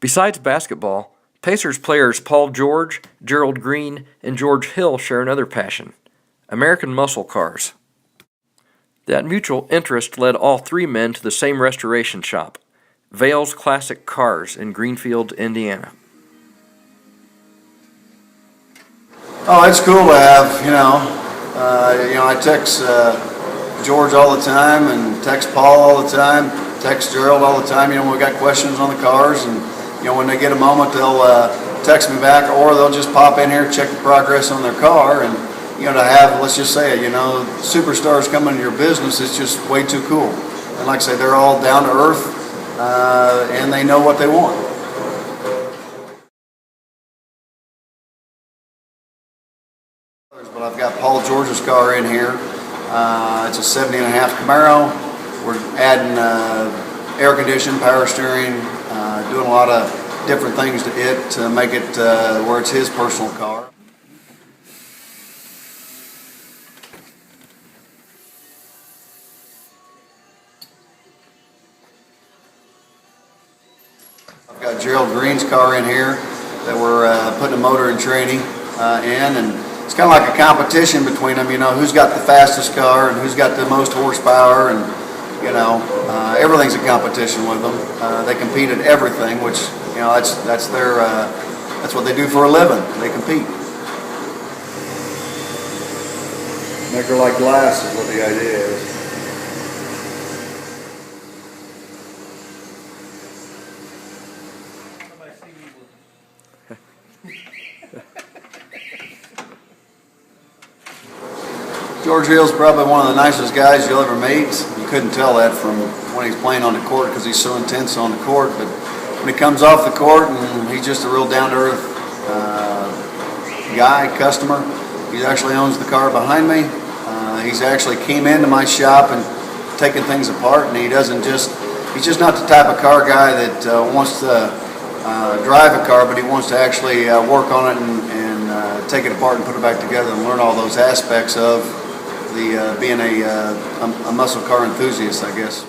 Besides basketball, Pacers players Paul George, Gerald Green, and George Hill share another passion: American muscle cars. That mutual interest led all three men to the same restoration shop, Vail's Classic Cars in Greenfield, Indiana. Oh, it's cool to have, I text George all the time and text Paul all the time, text Gerald all the time, when we got questions on the cars, and, when they get a moment, they'll text me back, or they'll just pop in here, check the progress on their car, and, to have, let's just say it, superstars come into your business, it's just way too cool. And like I say, they're all down to earth, and they know what they want. But I've got Paul George's car in here. It's a 70.5 Camaro. We're adding air conditioning, power steering, doing a lot of different things to it to make it where it's his personal car. I've got Gerald Green's car in here that we're putting a motor and tranny in, and it's kind of like a competition between them, who's got the fastest car and who's got the most horsepower, and, everything's a competition with them. They compete at everything, which, that's their, that's what they do for a living. They compete. Make her like glass is what the idea is. George Hill's probably one of the nicest guys you'll ever meet. You couldn't tell that from when he's playing on the court because he's so intense on the court, but when he comes off the court, and he's just a real down-to-earth guy, customer. He actually owns the car behind me. He's actually came into my shop and taken things apart, and he's just not the type of car guy that wants to drive a car, but he wants to actually work on it and take it apart and put it back together and learn all those aspects of the being a muscle car enthusiast, I guess.